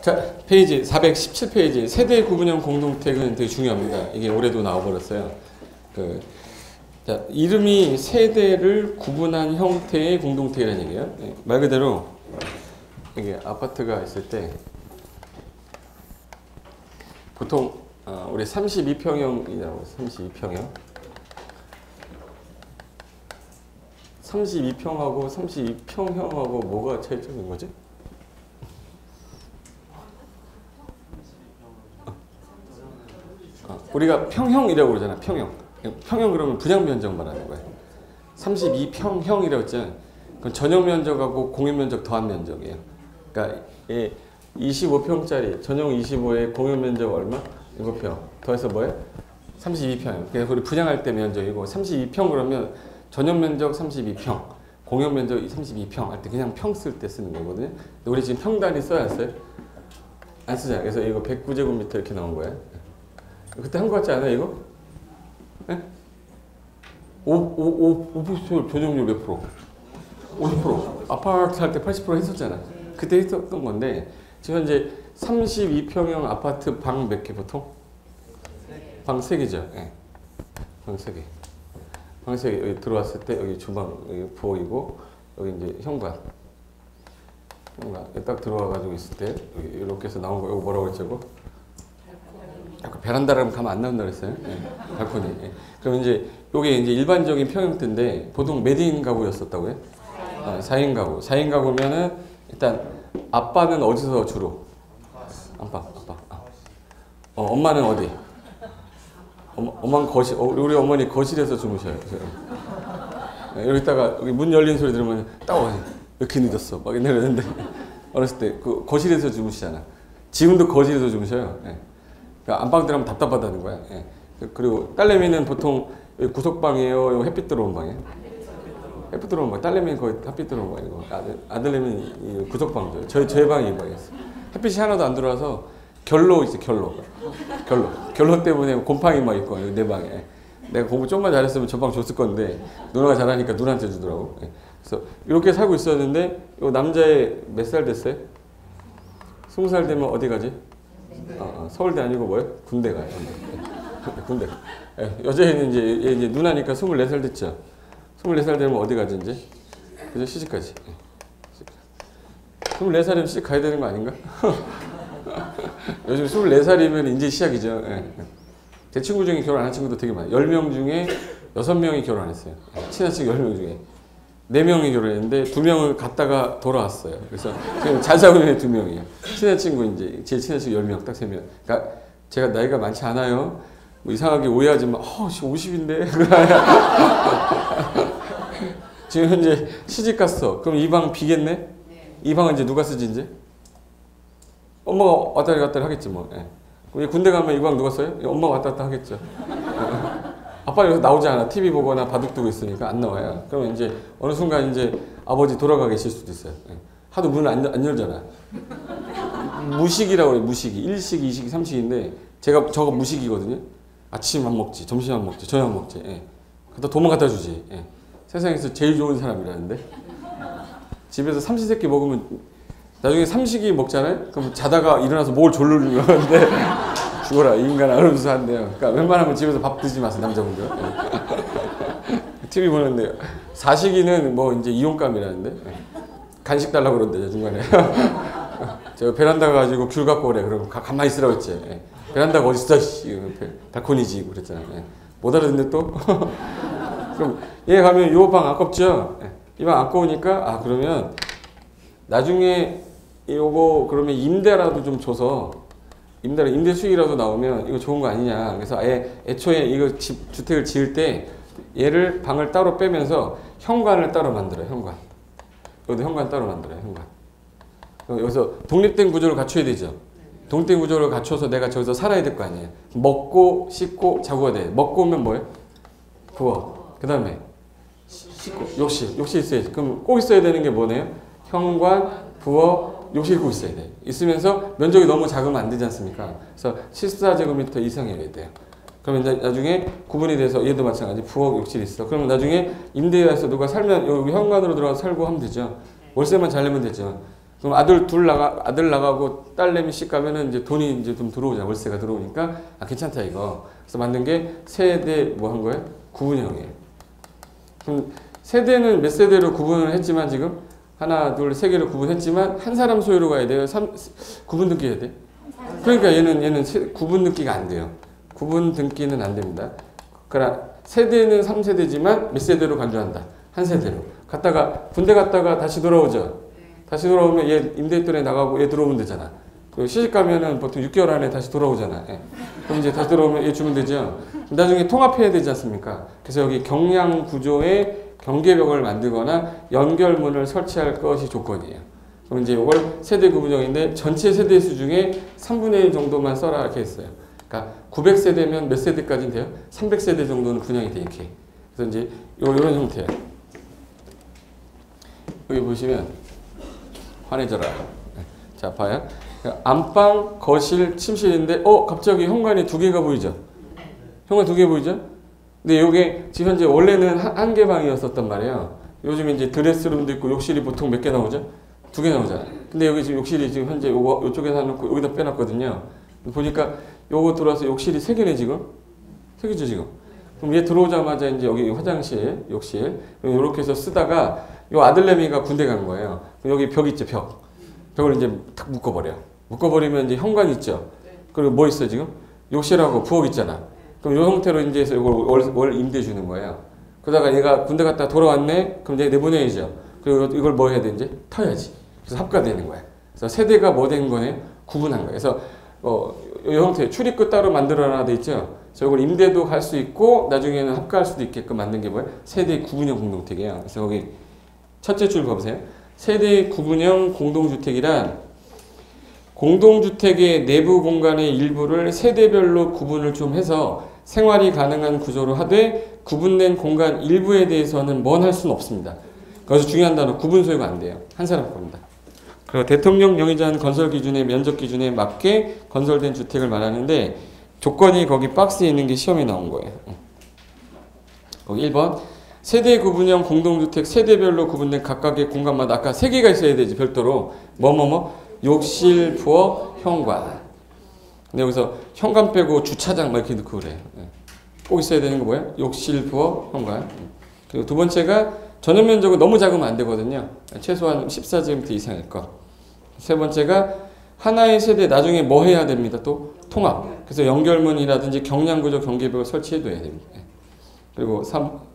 자, 페이지 417페이지 세대 구분형 공동택은 되게 중요합니다. 이게 올해도 나와버렸어요. 자, 이름이 세대를 구분한 형태의 공동택이라는 얘기예요. 말 그대로 이게 아파트가 있을 때 보통 우리 32평형이라고 32평형 32평하고 32평형하고 뭐가 차이점인 거지? 우리가 평형이라고 그러잖아. 평형. 평형 그러면 분양 면적 말하는 거예요. 32평형이라고 했잖아요. 그건 전용 면적하고 공유 면적 더한 면적이에요. 그러니까 25평짜리 전용 25에 공유 면적 얼마? 7평. 더해서 뭐예요? 32평. 그래서 우리 분양할 때 면적이고 32평 그러면 전용 면적 32평, 공유 면적 32평 할 때 그냥 평 쓸 때 쓰는 거거든요. 근데 우리 지금 평단위 써야 써요? 안 쓰잖아요. 그래서 이거 109제곱미터 이렇게 나온 거예요. 그때 한 거 같지 않아요, 이거? 네? 5% 변용률 몇 프로? 50%. 아파트 살 때 80% 했었잖아. 그때 했었던 건데, 지금 현재 32평형 아파트 방 몇 개 보통? 방 3개죠. 네. 방 3개. 방 3개. 여기 들어왔을 때, 여기 주방, 여기 부엌이고, 여기 이제 현관. 딱 들어와가지고 있을 때, 여기 이렇게 해서 나온 거, 이거 뭐라고 했죠? 아까 베란다라면 가면 안 나온다 그랬어요. 네. 발코니. 네. 그럼 이제 요게 이제 일반적인 평형대인데 보통 몇 인 가구였었다고요? 4인 가구. 4인 가구면은 일단 아빠는 어디서 주로? 아빠. 엄마는 어디? 엄마는 거실. 우리 어머니 거실에서 주무셔요. 여기다가 여기 문 열린 소리 들으면 딱 와. 이렇게 늦었어. 막 이러는데 어렸을 때 그 거실에서 주무시잖아. 지금도 거실에서 주무셔요. 네. 그러니까 안방 들어가면 답답하다는 거야. 예. 그리고 딸내미는 보통 구석방이에요? 햇빛 들어온 방이에요? 햇빛 들어온 방. 딸내미는 거의 햇빛 들어온 방이고 아들내미는 구석방이죠. 저희 방이 이 방이었어. 햇빛이 하나도 안 들어와서 결로 있어. 결로 때문에 곰팡이 막 있고 내 방에. 내가 공부 좀만 잘했으면 저 방 줬을 건데 누나가 잘하니까 누나한테 주더라고. 예. 그래서 이렇게 살고 있었는데 이 남자애 몇 살 됐어요? 20살 되면 어디 가지? 서울대 아니고 뭐예요? 군대 가요. 군대. 여자애는 이제 누나니까 24살 됐죠. 24살 되면 어디 가지 이제? 그죠? 시집가지. 24살이면 시집 가야 되는 거 아닌가? 요즘 24살이면 이제 시작이죠. 제 친구 중에 결혼 안 한 친구도 되게 많아요. 10명 중에 6명이 결혼 안 했어요. 친한 친구 10명 중에. 4명이 결혼했는데 2명을 갔다가 돌아왔어요. 그래서 지금 잘 살고 있는 2명이에요. 친한 친구 이제 제일 친한 친구 10명, 딱 3명. 그러니까 제가 나이가 많지 않아요. 뭐 이상하게 오해하지만 50인데 지금 현재 시집 갔어. 그럼 이 방 비겠네? 이 방은 이제 누가 쓰지 이제? 엄마가 왔다 갔다 하겠지 뭐. 예. 군대 가면 이 방 누가 써요? 엄마가 왔다 갔다 하겠죠. 아빠는 여기서 나오지 않아. TV 보거나 바둑 두고 있으니까 안 나와요. 그러면 이제 어느 순간 이제 아버지 돌아가 계실 수도 있어요. 하도 문을 안 열잖아. 무식이라고 그래요. 무식이. 1식, 2식, 3식인데 저거 무식이거든요. 아침 안 먹지, 점심 안 먹지, 저녁 안 먹지. 그러다 도망 갖다 주지. 세상에서 제일 좋은 사람이라는데. 집에서 삼시세끼 먹으면 나중에 삼식이 먹잖아요. 그럼 자다가 일어나서 목을 졸르 그러는데 죽어라 이 인간아 이러면서 한대요. 그러니까 웬만하면 집에서 밥 드지 마세요 남자분들. TV 보는데 사식이는 뭐 이제 이용감이라는데 간식 달라고 그러는데 중간에 제가 베란다 가지고 귤 갖고 오래 그러면 가만히 있으라고 했지. 베란다가 어딨어? 발코니지 그랬잖아요. 못 알아듣는데 또 그럼 얘 가면 요 방 아깝죠? 이 방 아까우니까 그러면 나중에 요거 그러면 임대라도 좀 줘서 임대 수익이라도 나오면 이거 좋은 거 아니냐. 그래서 애초에 이거 주택을 지을 때 얘를 방을 따로 빼면서 현관을 따로 만들어요. 현관. 여기도 현관 따로 만들어요. 현관. 여기서 독립된 구조를 갖춰야 되죠. 독립된 구조를 갖춰서 내가 저기서 살아야 될 거 아니에요. 먹고 씻고 자고가 돼. 먹고 오면 뭐예요? 부엌. 그 다음에 씻고 욕실 있어야지. 그럼 꼭 있어야 되는 게 뭐네요? 현관, 부엌, 욕실 꼭 있어야 돼. 있으면서 면적이 너무 작으면 안 되지 않습니까? 그래서 14제곱미터 이상이어야 돼요. 그러면 나중에 구분이 돼서 얘도 마찬가지 부엌, 욕실이 있어. 그러면 나중에 임대해서 누가 살면 여기 현관으로 들어가서 살고 하면 되죠. 월세만 잘 내면 되죠. 그럼 아들 나가고 딸내미 씩 가면은 이제 돈이 이제 좀 들어오잖아. 월세가 들어오니까 아 괜찮다 이거. 그래서 만든 게 세대 뭐 한 거예요? 구분형이에요. 그럼 세대는 몇 세대로 구분을 했지만 지금 하나, 둘, 세 개로 구분했지만 한 사람 소유로 가야 돼요. 구분 등기 해야 돼. 그러니까 얘는 구분 등기가 안 돼요. 구분 등기는 안 됩니다. 그러나 세대는 3세대지만 몇 세대로 간주한다. 한 세대로. 갔다가 군대 갔다가 다시 돌아오죠. 다시 돌아오면 얘 임대했던 애 나가고 얘 들어오면 되잖아. 그리고 시집 가면은 보통 6개월 안에 다시 돌아오잖아. 예. 그럼 이제 다시 돌아오면 얘 주면 되죠. 나중에 통합해야 되지 않습니까? 그래서 여기 경량 구조에 경계벽을 만들거나 연결문을 설치할 것이 조건이에요. 그럼 이제 이걸 세대 구분형인데 전체 세대 수 중에 3분의 1 정도만 써라 이렇게 했어요. 그러니까 900세대면 몇 세대까지는 돼요? 300세대 정도는 분양이 돼 이렇게. 그래서 이제 이런 형태예요. 여기 보시면 환해져라. 자 봐요. 안방, 거실, 침실인데 갑자기 현관이 두 개가 보이죠? 현관 두 개 보이죠? 근데 요게 지금 현재 원래는 한 개 방이었었단 말이에요. 요즘 이제 드레스룸도 있고 욕실이 보통 몇 개 나오죠? 두 개 나오잖아요. 근데 여기 지금 욕실이 지금 현재 요쪽에 사놓고 여기다 빼놨거든요. 보니까 요거 들어와서 욕실이 세 개네 지금? 세 개죠 지금? 그럼 얘 들어오자마자 이제 여기 화장실, 욕실 이렇게 해서 쓰다가 요 아들내미가 군대 간 거예요. 여기 벽 있죠 벽. 벽을 이제 탁 묶어버려. 묶어버리면 이제 현관 있죠. 그리고 뭐 있어 지금? 욕실하고 부엌 있잖아. 그럼 요 형태로 이제 해서 이걸 월 임대 주는 거예요. 그러다가 얘가 군대 갔다 돌아왔네? 그럼 이제 내보내야죠. 그리고 이걸 뭐 해야 돼 이제? 터야지. 그래서 합가되는 거야. 그래서 세대가 뭐 된 거네? 구분한 거예요. 그래서 이 형태 출입구 따로 만들어놔 돼 있죠. 그래서 이걸 임대도 갈 수 있고 나중에는 합가할 수도 있게끔 만든 게 뭐예요? 세대 구분형 공동택이에요. 그래서 거기 첫째 줄 봐보세요. 세대 구분형 공동주택이란 공동주택의 내부 공간의 일부를 세대별로 구분을 좀 해서 생활이 가능한 구조로 하되 구분된 공간 일부에 대해서는 뭔 할 수는 없습니다. 그래서 중요한 단어 구분 소유가 안 돼요. 한 사람 겁니다. 그리고 대통령 영의정 건설 기준의 면적 기준에 맞게 건설된 주택을 말하는데 조건이 거기 박스에 있는 게 시험에 나온 거예요. 거기 1번 세대 구분형 공동주택 세대별로 구분된 각각의 공간마다 아까 세 개가 있어야 되지 별도로 욕실, 부엌, 현관. 근데 여기서 현관 빼고 주차장 막 이렇게 넣고 그래요. 꼭 있어야 되는 거 뭐예요? 욕실, 부엌, 현관. 그리고 두 번째가 전용 면적은 너무 작으면 안 되거든요. 최소한 14제곱미터 이상일 거. 세 번째가 하나의 세대 나중에 뭐 해야 됩니다. 또 통합. 그래서 연결문이라든지 경량구조 경계벽을 설치해둬야 됩니다. 그리고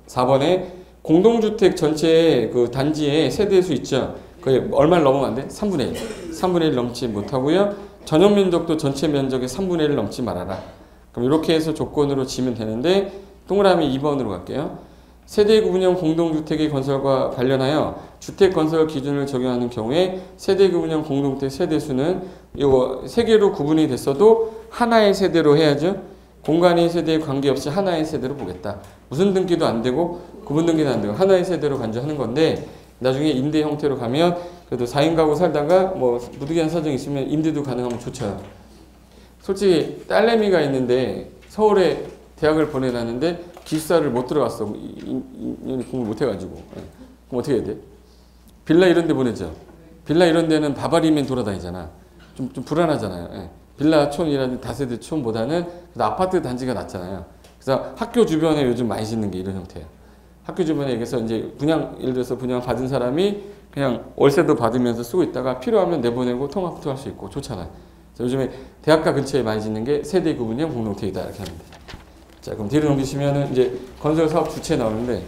4번에 공동주택 전체의 그 단지의 세대수 있죠. 그게 얼마를 넘으면 안 돼? 3분의 1. 3분의 1 넘지 못하고요. 전용 면적도 전체 면적의 3분의 1을 넘지 말아라. 그럼 이렇게 해서 조건으로 지면 되는데 동그라미 2번으로 갈게요. 세대 구분형 공동주택의 건설과 관련하여 주택 건설 기준을 적용하는 경우에 세대 구분형 공동주택 세대수는 이거 세 개로 구분이 됐어도 하나의 세대로 해야죠. 공간의 세대에 관계없이 하나의 세대로 보겠다. 무슨 등기도 안 되고 구분 등기도 안 되고 하나의 세대로 간주하는 건데 나중에 임대 형태로 가면 그래도 4인 가구 살다가 뭐 무득이한 사정이 있으면 임대도 가능하면 좋죠. 솔직히 딸내미가 있는데 서울에 대학을 보내놨는데 기숙사를 못 들어갔어. 공부 못 해가지고. 그럼 어떻게 해야 돼? 빌라 이런 데 보내죠. 빌라 이런 데는 바바리맨 돌아다니잖아. 좀 불안하잖아요. 빌라촌이라든지 다세대촌보다는 아파트 단지가 낫잖아요. 그래서 학교 주변에 요즘 많이 짓는 게 이런 형태예요. 학교 주변에 여기서 이제 예를 들어서 분양 받은 사람이 그냥 월세도 받으면서 쓰고 있다가 필요하면 내보내고 통합도 할 수 있고 좋잖아요. 요즘에 대학가 근처에 많이 짓는 게 세대 구분형 공동택이다 이렇게 하면 돼요. 자, 그럼 뒤로 넘기시면은 이제 건설 사업 주체 나오는데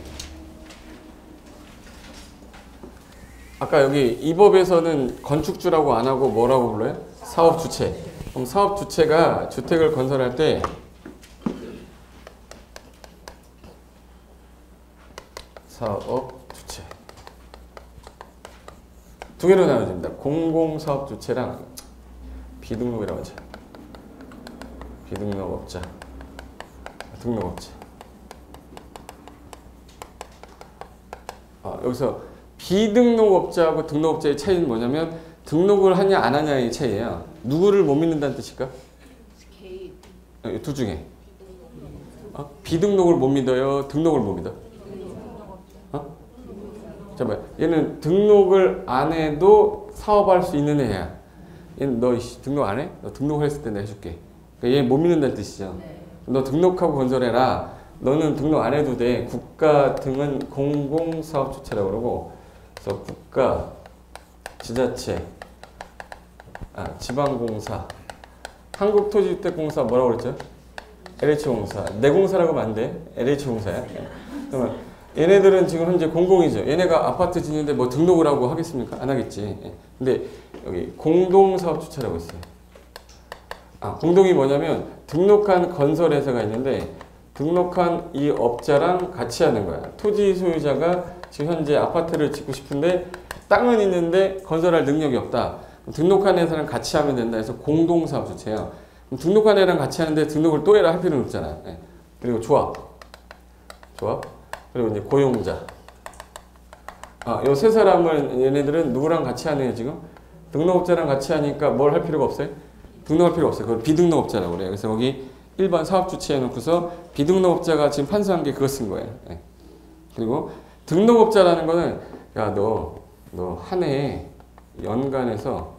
아까 여기 이 법에서는 건축주라고 안 하고 뭐라고 불러요? 사업 주체. 그럼 사업 주체가 주택을 건설할 때 사업 주체 두 개로 나눠집니다. 공공사업 주체랑 비등록이라고 하죠. 비등록업자, 등록업체. 여기서 비등록업자하고 등록업자의 차이는 뭐냐면 등록을 하냐 안 하냐의 차이예요. 누구를 못 믿는다는 뜻일까? 둘 중에 비등록을 못 믿어요? 등록을 못 믿어? 잠깐만, 얘는 등록을 안 해도 사업할 수 있는 애야. 얘는 너 등록 안 해? 너 등록했을 때 내가 해줄게. 그러니까 얘 못 믿는다는 뜻이죠. 너 등록하고 건설해라. 너는 등록 안 해도 돼. 국가 등은 공공사업주체라고 그러고, 그래서 국가, 지자체, 지방공사, 한국토지주택공사 뭐라고 그랬죠? LH공사. 내 공사라고 하면 안 돼. LH공사야. 그러면 얘네들은 지금 현재 공공이죠. 얘네가 아파트 짓는데 뭐 등록을 하고 하겠습니까? 안 하겠지. 근데 여기 공동사업주체라고 있어요. 공동이 뭐냐면 등록한 건설회사가 있는데 등록한 이 업자랑 같이 하는 거야. 토지 소유자가 지금 현재 아파트를 짓고 싶은데 땅은 있는데 건설할 능력이 없다. 등록한 회사랑 같이 하면 된다 해서 공동사업주체야. 등록한 애랑 같이 하는데 등록을 또 해라 할 필요는 없잖아. 그리고 조합. 그리고 이제 고용자. 요 세 사람을 얘네들은 누구랑 같이 하네요, 지금? 등록업자랑 같이 하니까 뭘 할 필요가 없어요? 등록할 필요 없어요. 그걸 비등록업자라고 그래요. 그래서 거기 일반 사업주체 해놓고서 비등록업자가 지금 판서한 게 그거 쓴 거예요. 그리고 등록업자라는 거는 야, 너 한 해에 연간에서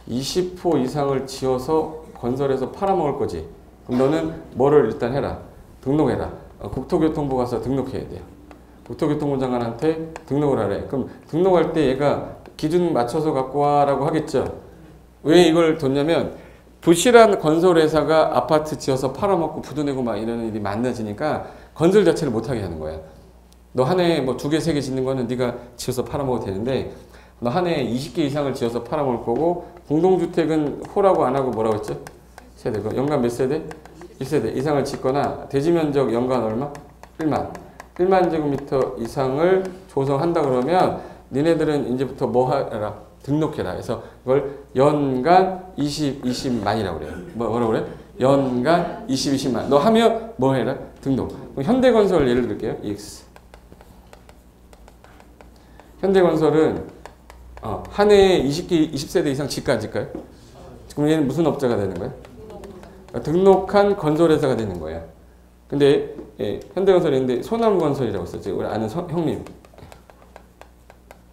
20호 이상을 지어서 건설해서 팔아먹을 거지. 그럼 너는 뭐를 일단 해라. 등록해라. 국토교통부 가서 등록해야 돼요. 국토교통부 장관한테 등록을 하래. 그럼 등록할 때 얘가 기준 맞춰서 갖고 와라고 하겠죠. 왜 이걸 뒀냐면 부실한 건설회사가 아파트 지어서 팔아먹고 부도내고 막 이러는 일이 많아지니까 건설 자체를 못하게 하는 거야. 너 한 해에 뭐 2개, 3개 짓는 거는 네가 지어서 팔아먹어도 되는데 너 한 해에 20개 이상을 지어서 팔아먹을 거고 공동주택은 호라고 안 하고 뭐라고 했죠? 세대. 연간 몇 세대? 1세대 이상을 짓거나 대지면적 연간 얼마? 1만 제곱미터 이상을 조성한다 그러면 니네들은 이제부터 뭐 하라? 등록해라. 그래서 이걸 연간 20만이라고 그래요. 뭐라고 그래? 연간 20만. 너 하면 뭐 해라? 등록. 그럼 현대건설 예를 들게요. EX. 현대건설은 한 해에 20세대 이상 짓까 안 짓까요? 그럼 얘는 무슨 업자가 되는 거예요? 등록한 건설회사가 되는 거예요. 근데 현대건설이 있는데 소남건설이라고 있었지. 우리 아는 형님.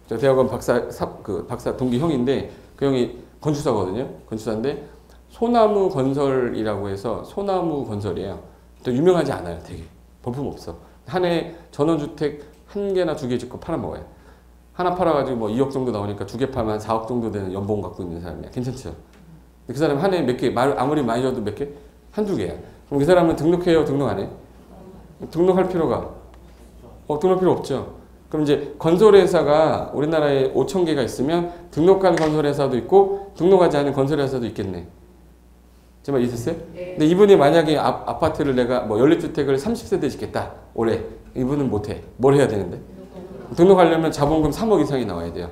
저 대학원 박사 동기 형인데 그 형이 건축사거든요. 건축사인데 소나무 건설이라고 해서 소나무 건설이에요. 또 유명하지 않아요. 되게 볼품 없어. 한 해에 전원주택 1개나 2개 짓고 팔아먹어요. 하나 팔아가지고 뭐 2억 정도 나오니까 2개 팔면 한 4억 정도 되는 연봉 갖고 있는 사람이야. 괜찮죠? 그 사람이 한 해에 몇 개, 아무리 많이 줘도 몇 개? 한두 개야. 그럼 그 사람은 등록해요? 등록 안 해? 등록할 필요가? 등록할 필요 없죠. 그럼 이제 건설회사가 우리나라에 5,000개가 있으면 등록한 건설회사도 있고 등록하지 않은 건설회사도 있겠네. 제 말 있었어요? 근데 이분이 만약에 아파트를 내가 뭐 연립주택을 30세대 짓겠다. 올해. 이분은 못해. 뭘 해야 되는데? 등록하려면 자본금 3억 이상이 나와야 돼요.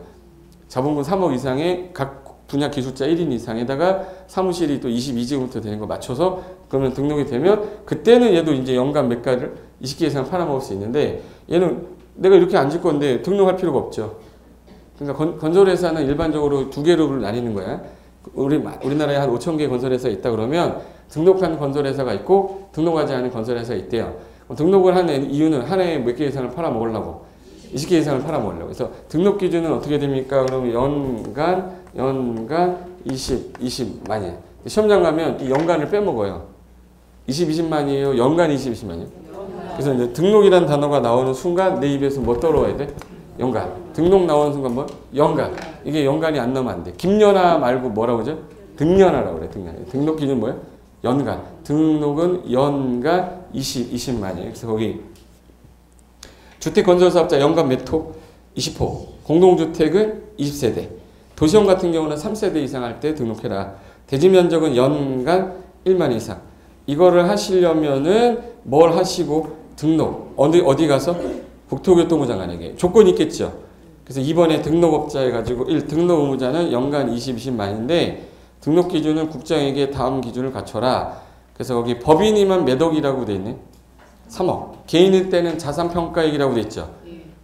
자본금 3억 이상에 각 분야 기술자 1인 이상에다가 사무실이 또 22제곱미터 되는 거 맞춰서 그러면 등록이 되면 그때는 얘도 이제 연간 몇 가를 20개 이상 팔아먹을 수 있는데 얘는 내가 이렇게 안 질 건데 등록할 필요가 없죠. 그러니까 건설회사는 일반적으로 두 개로 나뉘는 거야. 우리나라에 한 5,000개 건설회사 있다 그러면 등록한 건설회사가 있고 등록하지 않은 건설회사가 있대요. 등록을 하는 이유는 한 해에 몇 개 이상을 팔아먹으려고 20개 이상을 팔아먹으려고. 그래서 등록 기준은 어떻게 됩니까? 그러면 연간 20만이에요. 시험장 가면 이 연간을 빼먹어요. 20만이에요? 연간 20만이에요? 그래서 이제 등록이라는 단어가 나오는 순간 내 입에서 뭐 떨어와야 돼? 연간. 등록 나오는 순간 뭐? 연간. 이게 연간이 안 나오면 안 돼. 김연아 말고 뭐라고 하죠? 등연아라고 그래. 등연. 등록 기준 뭐예요? 연간. 등록은 연간 20만이에요. 그래서 거기 주택건설사업자 연간 몇 호? 20호. 공동주택은 20세대. 도시형 같은 경우는 3세대 이상 할 때 등록해라. 대지면적은 연간 1만 이상. 이거를 하시려면은 뭘 하시고 등록. 어디 가서? 국토교통부 장관에게. 조건이 있겠죠. 그래서 이번에 등록업자 해가지고 등록 의무자는 연간 20만인데 등록 기준은 국장에게 다음 기준을 갖춰라. 그래서 거기 법인이면 몇 억이라고 돼 있네? 3억. 개인일 때는 자산평가액이라고 돼 있죠.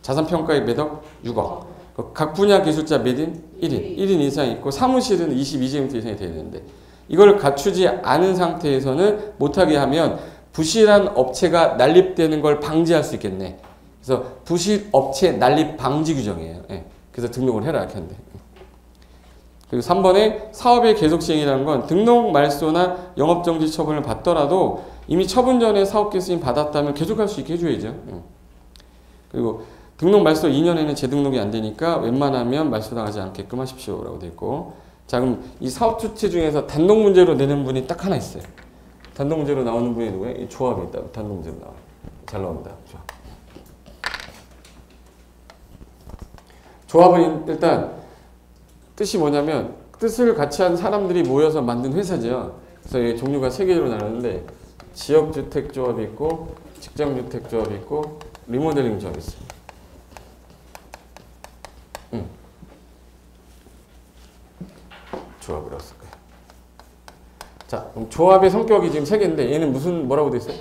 자산평가액 몇 억? 6억. 각 분야 기술자 몇 인? 1인. 1인 이상 있고 사무실은 22제곱미터 이상이 돼야 되는데 이걸 갖추지 않은 상태에서는 못하게 하면 부실한 업체가 난립되는 걸 방지할 수 있겠네. 그래서 부실 업체 난립 방지 규정이에요. 그래서 등록을 해라 이렇게 하는데. 그리고 3번에 사업의 계속 시행이라는 건 등록 말소나 영업정지 처분을 받더라도 이미 처분 전에 사업계 승인 받았다면 계속할 수 있게 해줘야죠. 그리고 등록 말소 2년에는 재등록이 안 되니까 웬만하면 말소 나가지 않게끔 하십시오 라고 되어 있고, 자 그럼 이 사업 주체 중에서 단독 문제로 내는 분이 딱 하나 있어요. 단독 문제로 나오는 분이 누구예요? 이 조합이 있다. 단독 문제로 나와요. 잘 나옵니다. 조합은 일단 뜻이 뭐냐면 뜻을 같이 한 사람들이 모여서 만든 회사죠. 그래서 이 종류가 3개로 나누는데 지역주택조합이 있고 직장주택조합이 있고 리모델링 조합이 있어요. 조합이라고 쓸 거예요. 자, 그럼 조합의 성격이 지금 3개인데 얘는 뭐라고 돼 있어요?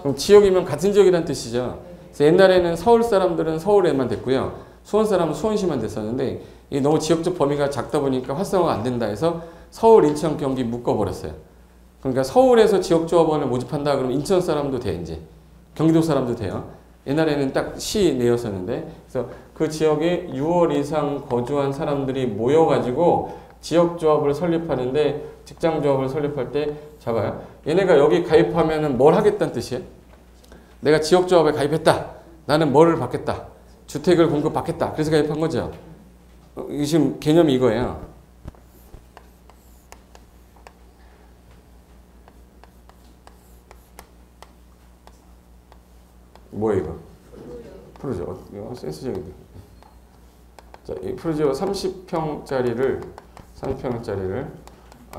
그럼 지역이면 같은 지역이라는 뜻이죠. 그래서 옛날에는 서울 사람들은 서울에만 됐고요. 수원 사람은 수원시만 됐었는데 이게 너무 지역적 범위가 작다 보니까 활성화가 안 된다 해서 서울, 인천, 경기 묶어버렸어요. 그러니까 서울에서 지역조합원을 모집한다 그러면 인천 사람도 돼 이제. 경기도 사람도 돼요. 옛날에는 딱 시 내였었는데 그래서 그 지역에 6월 이상 거주한 사람들이 모여가지고 지역조합을 설립하는데 직장조합을 설립할 때 잡아요. 얘네가 여기 가입하면은 뭘 하겠다는 뜻이에요? 내가 지역조합에 가입했다. 나는 뭐를 받겠다. 주택을 공급받겠다. 그래서 가입한 거죠. 지금 개념이 이거예요. 뭐예요 이거? 프로죠. 이거 센스적이네. 자, 이 프로지오 30평짜리를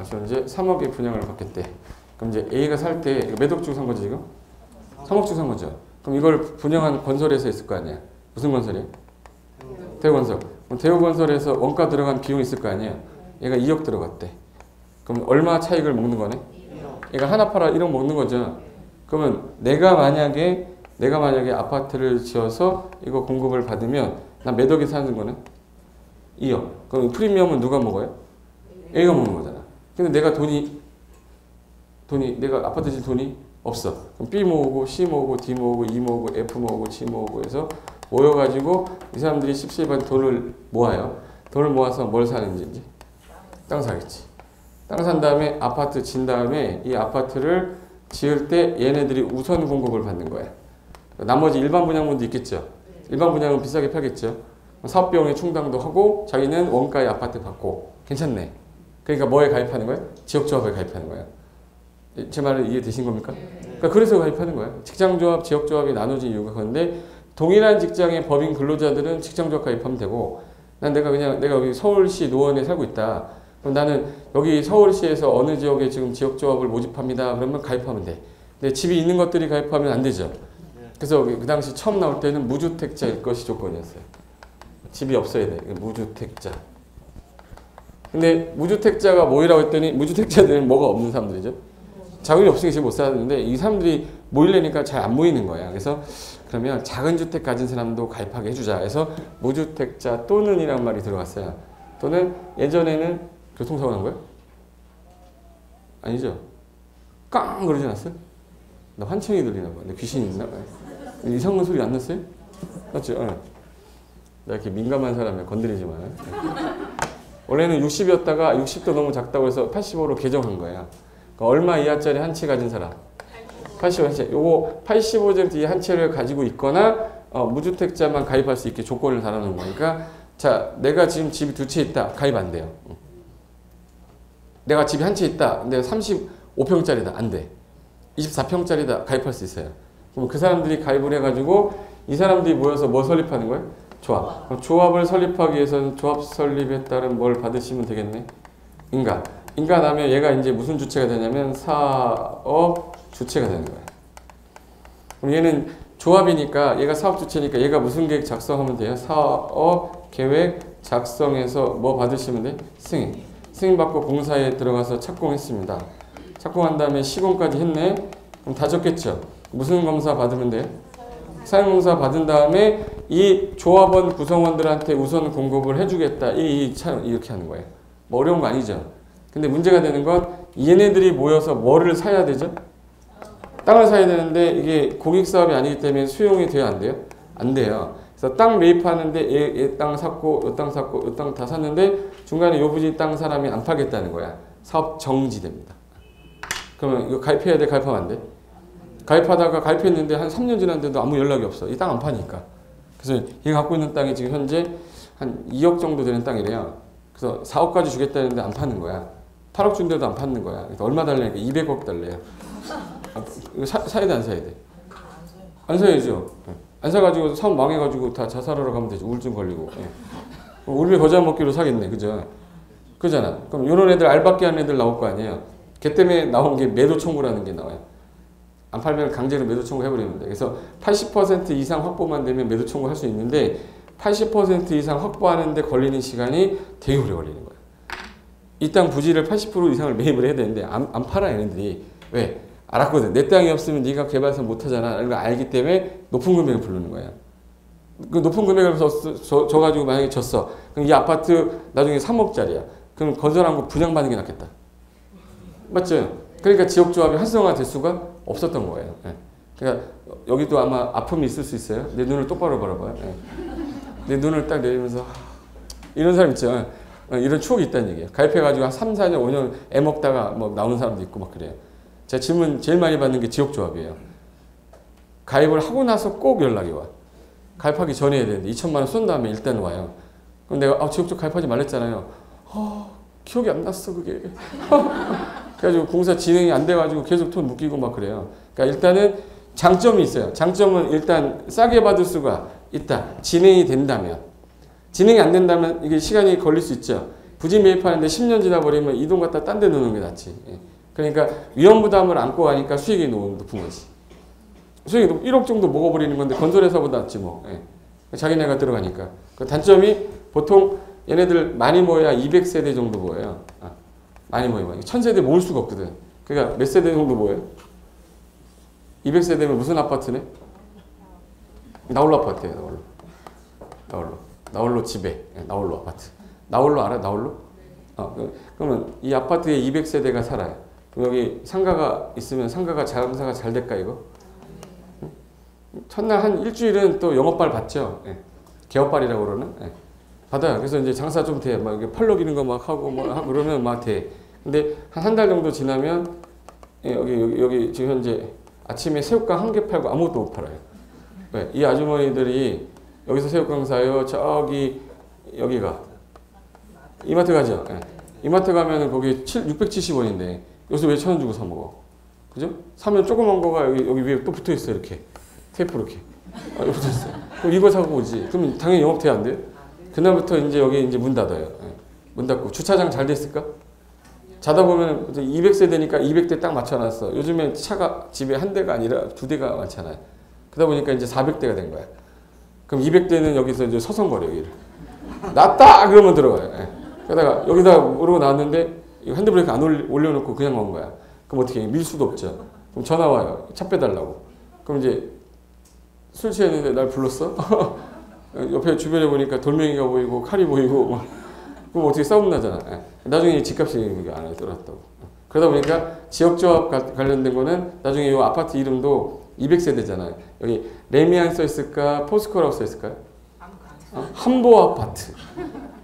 현재 3억에 분양을 받겠대. 그럼 이제 A가 살 때 몇 억 주고 산 거죠 지금? 3억 주고 산 거죠. 그럼 이걸 분양한 건설회사 있을 거 아니야. 무슨 건설이에요? 대우건설. 그럼 대우건설에서 원가 들어간 비용이 있을 거 아니에요. 얘가 2억 들어갔대. 그럼 얼마 차익을 먹는 거네? 얘가 하나 팔아 1억 먹는 거죠. 그러면 내가 만약에 아파트를 지어서 이거 공급을 받으면 난 몇 억에 사는 거는? 2억. 그럼 프리미엄은 누가 먹어요? A가 먹는 거잖아. 근데 내가 내가 아파트 질 돈이 없어. 그럼 B 모으고 C 모으고 D 모으고 E 모으고 F 모으고 G 모으고 해서 모여가지고 이 사람들이 씹씹한 돈을 모아요. 돈을 모아서 뭘 사는지 땅 사겠지. 땅 산 다음에 아파트 진 다음에 이 아파트를 지을 때 얘네들이 우선 공급을 받는 거야. 나머지 일반 분양분도 있겠죠. 일반 분양은 비싸게 팔겠죠. 사업비용에 충당도 하고 자기는 원가의 아파트 받고 괜찮네. 그러니까 뭐에 가입하는 거예요? 지역조합에 가입하는 거예요. 제 말을 이해되신 겁니까? 그러니까 그래서 가입하는 거예요. 직장조합, 지역조합이 나눠진 이유가 그런데 동일한 직장의 법인 근로자들은 직장조합 가입하면 되고 내가 여기 서울시 노원에 살고 있다. 그럼 나는 여기 서울시에서 어느 지역에 지금 지역조합을 모집합니다. 그러면 가입하면 돼. 근데 집이 있는 것들이 가입하면 안 되죠. 그래서 그 당시 처음 나올 때는 무주택자일 것이 조건이었어요. 집이 없어야 돼. 무주택자. 근데 무주택자가 뭐이라고 했더니 무주택자들은 뭐가 없는 사람들이죠. 자금이 없으니까 지금 못 사는데 이 사람들이 모이려니까 잘 안 모이는 거야. 그래서 그러면 작은 주택 가진 사람도 가입하게 해주자. 해서 무주택자 또는 이란 말이 들어갔어요. 또는 예전에는 교통사고 난 거예요? 아니죠. 깡 그러지 않았어요? 나 환청이 들리나 봐. 내 귀신이 있나? 이상한 소리 안 났어요? 맞죠? 나 이렇게 민감한 사람이야. 건드리지 마. 원래는 60이었다가 60도 너무 작다고 해서 85로 개정한 거야. 그러니까 얼마 이하짜리 한 채 가진 사람? 85 한 채. 요거 85% 이하 한 채를 가지고 있거나 무주택자만 가입할 수 있게 조건을 달아놓은 거니까 자, 내가 지금 집이 2채 있다. 가입 안 돼요. 내가 집이 한 채 있다. 근데 35평짜리다. 안 돼. 24평짜리다. 가입할 수 있어요. 그럼 그 사람들이 가입을 해가지고 이 사람들이 모여서 뭐 설립하는 거예요? 조합. 그럼 조합을 설립하기 위해서는 조합 설립에 따른 뭘 받으시면 되겠네? 인가. 인가나면 얘가 이제 무슨 주체가 되냐면 사업 주체가 되는 거예요. 그럼 얘는 조합이니까 얘가 사업 주체니까 얘가 무슨 계획 작성하면 돼요? 사업 계획 작성해서 뭐 받으시면 돼? 승인. 승인 받고 공사에 들어가서 착공했습니다. 착공한 다음에 시공까지 했네? 그럼 다 적겠죠? 무슨 검사 받으면 돼요? 사용공사 받은 다음에 이 조합원 구성원들한테 우선 공급을 해주겠다. 이렇게 하는 거예요. 뭐 어려운 거 아니죠. 근데 문제가 되는 건 얘네들이 모여서 뭐를 사야 되죠? 땅을 사야 되는데 이게 공익사업이 아니기 때문에 수용이 돼야 안 돼요? 안 돼요. 그래서 땅 매입하는데 얘 땅 샀고 요 땅 샀고 요 땅 다 샀는데 중간에 요 부지 땅 사람이 안 팔겠다는 거야. 사업 정지됩니다. 그러면 이거 가입해야 돼? 가입하면 안 돼? 가입하다가 가입했는데 한 3년 지났는데도 아무 연락이 없어. 이 땅 안 파니까. 그래서 얘가 갖고 있는 땅이 지금 현재 한 2억 정도 되는 땅이래요. 그래서 4억까지 주겠다는데 안 파는 거야. 8억 준데도 안 파는 거야. 그래서 얼마 달래니까 200억 달래요. 이거 사야 돼, 안 사야 돼? 안 사야죠. 안 사가지고 사업 망해가지고 다 자살하러 가면 되죠. 우울증 걸리고. 우리 거자 먹기로 사겠네, 그죠? 그잖아. 그럼 이런 애들 알박기 하는 애들 나올 거 아니에요. 걔 때문에 나온 게 매도 청구라는 게 나와요. 안 팔면 강제로 매도 청구 해버리면 돼. 그래서 80% 이상 확보만 되면 매도 청구할 수 있는데 80% 이상 확보하는데 걸리는 시간이 되게 오래 걸리는 거야. 이 땅 부지를 80% 이상을 매입을 해야 되는데 안 팔아 얘네들이. 왜? 알았거든. 내 땅이 없으면 네가 개발사 못하잖아. 이런 걸 알기 때문에 높은 금액을 부르는 거야. 그 높은 금액을 줘가지고 만약에 졌어. 그럼 이 아파트 나중에 3억짜리야. 그럼 건설한 거 분양받는 게 낫겠다. 맞죠? 그러니까 지역조합이 활성화될 수가 없었던 거예요. 그러니까 여기도 아마 아픔이 있을 수 있어요. 내 눈을 똑바로 바라봐요. 내 눈을 딱 내리면서 이런 사람 있죠. 이런 추억이 있다는 얘기예요. 가입해가지고 한 3, 4년, 5년 애 먹다가 뭐 나오는 사람도 있고 막 그래요. 제가 질문 제일 많이 받는 게 지역조합이에요. 가입을 하고 나서 꼭 연락이 와. 가입하기 전에 해야 되는데 2천만 원 쏜 다음에 일단 와요. 그럼 내가 지역조합 가입하지 말랬잖아요. 기억이 안 났어 그게. 그래가지고 공사 진행이 안 돼가지고 계속 돈 묶이고 막 그래요. 그러니까 일단은 장점이 있어요. 장점은 일단 싸게 받을 수가 있다. 진행이 된다면. 진행이 안 된다면 이게 시간이 걸릴 수 있죠. 부지 매입하는데 10년 지나버리면 이 돈 갖다 딴 데 넣는 게 낫지. 그러니까 위험 부담을 안고 가니까 수익이 높은 거지. 수익이 1억 정도 먹어버리는 건데 건설회사보다 낫지 뭐. 자기네가 들어가니까. 그 단점이 보통 얘네들 많이 모여야 200세대 정도 모여요. 많이 모이면 1000세대 모을 수가 없거든. 그러니까 몇 세대 정도 모여요? 200세대면 무슨 아파트네? 나홀로 아파트예요. 나홀로 집에 나홀로 아파트. 나홀로 알아? 나홀로? 그러면 이 아파트에 200세대가 살아요. 여기 상가가 있으면 상가가 장사가 잘 될까 이거? 첫날 한 일주일은 또 영업발 받죠. 개업발이라고 그러는? 받아요. 그래서 이제 장사 좀 돼. 막 이렇게 펄럭이는 거 막 하고 뭐 하고 그러면 막 돼. 근데 한 달 정도 지나면 여기 지금 현재 아침에 새우깡 한 개 팔고 아무것도 못 팔아요. 왜? 이 아주머니들이 여기서 새우깡 사요. 저기 여기가 이마트 가죠. 이마트 가면은 거기 670원인데 여기서 왜 1,000원 주고 사 먹어? 그죠? 사면 조그만 거가 여기 위에 또 붙어 있어 이렇게 테이프로 이렇게 여기 붙어 있어요. 그럼 이거 사고 오지. 그럼 당연히 영업 돼야 안 돼요? 그날부터 이제 여기 이제 문 닫아요. 문 닫고 주차장 잘 됐을까? 자다 보면 200세대니까 200대 딱 맞춰놨어. 요즘엔 차가 집에 한 대가 아니라 두 대가 많잖아요. 그러다 보니까 이제 400대가 된 거야. 그럼 200대는 여기서 이제 서성거려 여기를. 낫다 그러면 들어가요. 그러다가 여기다 모르고 나왔는데 핸드브레이크 안 올려놓고 그냥 온 거야. 그럼 어떻게 해? 밀 수도 없죠. 그럼 전화 와요. 차 빼달라고. 그럼 이제 술 취했는데 날 불렀어? 옆에 주변에 보니까 돌멩이가 보이고 칼이 보이고 막. 그럼 어떻게 싸움 나잖아. 나중에 집값이 안 해 떨어졌다고. 그러다 보니까 지역조합 관련된 거는 나중에 이 아파트 이름도 200세대잖아요. 여기 레미안 써 있을까? 포스코라고 써 있을까요? 한보 아파트,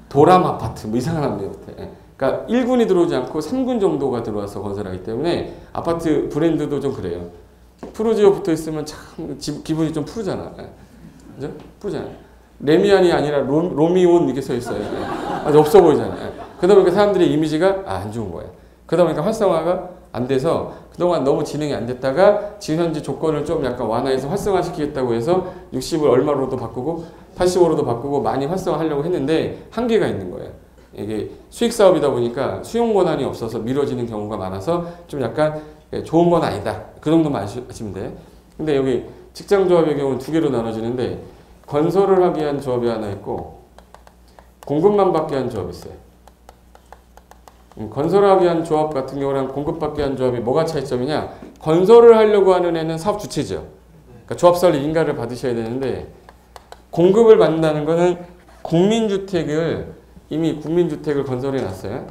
도람 아파트 뭐 이상한 놈들 같아. 그러니까 1군이 들어오지 않고 3군 정도가 들어와서 건설하기 때문에 아파트 브랜드도 좀 그래요. 푸르지오 붙어 있으면 참 기분이 좀 푸르잖아. 그죠? 푸르잖아요. 레미안이 아니라 로미온 이렇게 써 있어요. 아주 없어 보이잖아요. 그러다 보니까 사람들의 이미지가 안 좋은 거예요. 그러다 보니까 활성화가 안 돼서 그동안 너무 진행이 안 됐다가 지금 현재 조건을 좀 약간 완화해서 활성화시키겠다고 해서 60을 얼마로도 바꾸고 85로도 바꾸고 많이 활성화하려고 했는데 한계가 있는 거예요. 이게 수익 사업이다 보니까 수용 권한이 없어서 미뤄지는 경우가 많아서 좀 약간 좋은 건 아니다. 그 정도만 아시면 돼요. 근데 여기 직장조합의 경우는 두 개로 나눠지는데 건설을 하기 위한 조합이 하나 있고 공급만 받기 위한 조합이 있어요. 건설을 하기 위한 조합 같은 경우랑 공급받기 위한 조합이 뭐가 차이점이냐? 건설을 하려고 하는 애는 사업 주체죠. 그러니까 조합설리 인가를 받으셔야 되는데 공급을 받는다는 거는 이미 국민주택을 건설해 놨어요.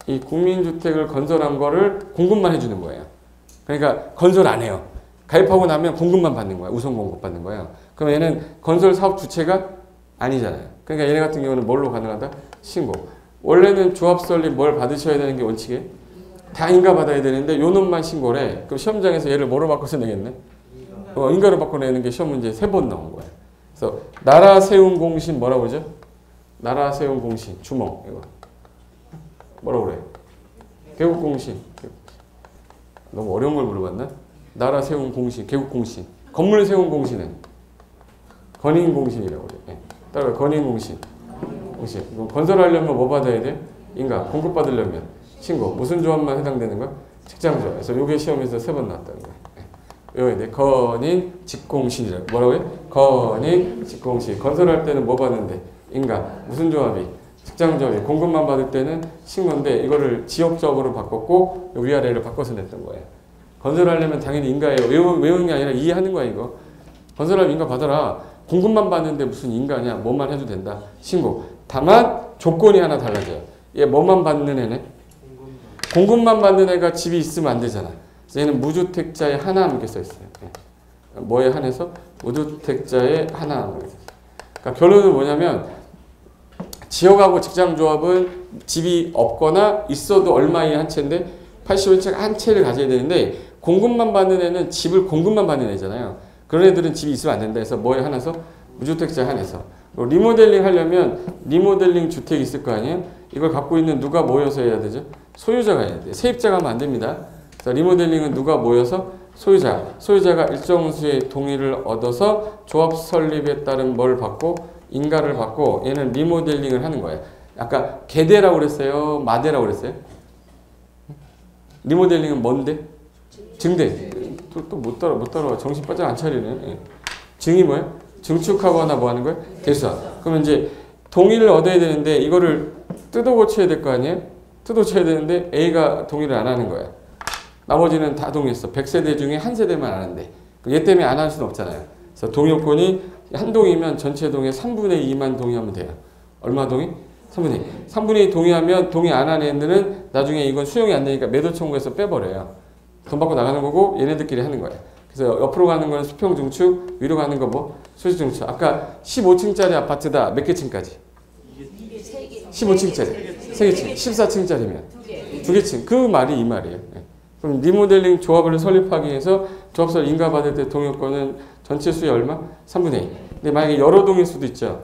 이 국민주택을 건설한 거를 공급만 해주는 거예요. 그러니까 건설 안 해요. 가입하고 나면 공급만 받는 거야. 우선 공급 받는 거예요. 그럼 얘는 건설 사업 주체가 아니잖아요. 그러니까 얘네 같은 경우는 뭘로 가능하다? 신고. 원래는 조합 설립 뭘 받으셔야 되는 게 원칙에 다 인가 받아야 되는데 요 놈만 신고래. 그럼 시험장에서 얘를 뭐로 바꿔서 내겠네? 인가로 바꿔내는 게 시험 문제 3번 나온 거야. 그래서 나라 세운 공신 뭐라고 그러죠? 나라 세운 공신 주먹 이거 뭐라고 그래? 개국 공신. 너무 어려운 걸 물어봤나? 나라 세운 공신, 개국 공신. 건물 세운 공신은 건인 공신이라고 그래. 네. 따라가 건인 공신. 공신. 건설하려면 뭐 받아야 돼? 인가. 공급 받으려면 신고. 무슨 조합만 해당되는 거야? 직장 조합. 그래서 요게 시험에서 3번 나왔다는 거야. 외워야 돼. 건인 직공신이라고. 뭐라고 해? 건인 직공신. 건설할 때는 뭐 받는데? 인가. 무슨 조합이? 직장 조합이. 공급만 받을 때는 신고인데 이거를 지역적으로 바꿨고 위아래를 바꿔서 냈던 거예요. 건설하려면 당연히 인가예요. 외우는 게 아니라 이해하는 거야 이거. 건설하면 인가 받아라. 공급만 받는데 무슨 인가냐. 뭐만 해도 된다. 신고. 다만 조건이 하나 달라져요. 얘 뭐만 받는 애네? 공급만 받는 애가 집이 있으면 안 되잖아. 얘는 무주택자의 하나함 이렇게 써있어요. 뭐에 한해서? 무주택자의 하나함. 그러니까 결론은 뭐냐면 지역하고 직장조합은 집이 없거나 있어도 얼마의 한 채인데 85채가 한 채를 가져야 되는데 공급만 받는 애는 집을 공급만 받는 애잖아요. 그런 애들은 집이 있으면 안 된다 해서 뭐에 한해서? 무주택자에 한해서. 리모델링 하려면 리모델링 주택이 있을 거 아니에요? 이걸 갖고 있는 누가 모여서 해야 되죠? 소유자가 해야 돼요. 세입자가 하면 안 됩니다. 리모델링은 누가 모여서? 소유자가 일정 수의 동의를 얻어서 조합 설립에 따른 뭘 받고 인가를 받고 얘는 리모델링을 하는 거예요. 아까 개대라고 그랬어요? 마대라고 그랬어요? 리모델링은 뭔데? 증대. 또 못 따라와. 정신 바짝 안 차리네. 증이 뭐야? 증축하거나 뭐 하는 거야? 대수하. 그러면 이제 동의를 얻어야 되는데 이거를 뜯어 고쳐야 될 거 아니에요? 뜯어 고쳐야 되는데 A가 동의를 안 하는 거야. 나머지는 다 동의했어. 100세대 중에 한 세대만 안 한대. 얘 때문에 안 할 수는 없잖아요. 그래서 동의 요건이 한 동이면 전체 동의 3분의 2만 동의하면 돼요. 얼마 동의? 3분의 2. 3분의 2 동의하면 동의 안 하는 애들은 나중에 이건 수용이 안 되니까 매도 청구해서 빼버려요. 돈 받고 나가는 거고 얘네들끼리 하는 거예요. 그래서 옆으로 가는 건 수평 증축, 위로 가는 거 뭐? 수직 증축. 아까 15층짜리 아파트다. 몇 개 층까지? 15층짜리. 3개 층. 14층짜리면 2개 층. 그 말이 이 말이에요. 그럼 리모델링 조합을 설립하기 위해서 조합설 인가 받을 때 동의요건은 전체 수의 얼마? 3분의 2. 근데 만약에 여러 동일 수도 있죠.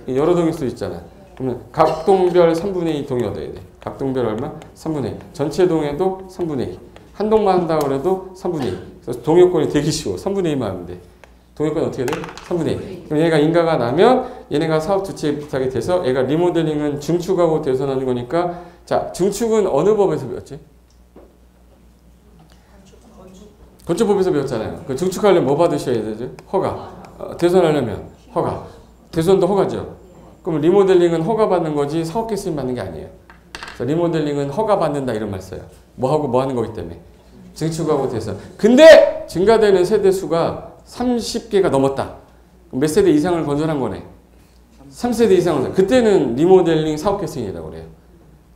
여러 동일 수도 있잖아. 그러면 각 동별 3분의 2 동의 얻어야 돼. 각 동별 얼마? 3분의 2. 전체 동의도 3분의 2. 한 동만 한다고 해도 3분의 2. 그래서 동의요건이 되기 쉬워. 3분의 2만 하면 돼. 동의요건이 어떻게 돼? 3분의 2. 그럼 얘가 인가가 나면 얘네가 사업 주체에 비슷하게 돼서 얘가 리모델링은 증축하고 대선하는 거니까 자, 증축은 어느 법에서 배웠지? 건축법에서 배웠잖아요. 그 증축하려면 뭐 받으셔야 되죠? 허가. 대선하려면 허가. 대선도 허가죠. 그럼 리모델링은 허가 받는 거지 사업계 쓰임 받는 게 아니에요. 그래서 리모델링은 허가 받는다 이런 말 써요. 뭐 하고 뭐 하는 거기 때문에. 증축하고 대선. 근데 증가되는 세대 수가 30개가 넘었다. 몇 세대 이상을 건설한 거네. 3세대 이상을. 그때는 리모델링 사업계 쓰임이라고 그래요.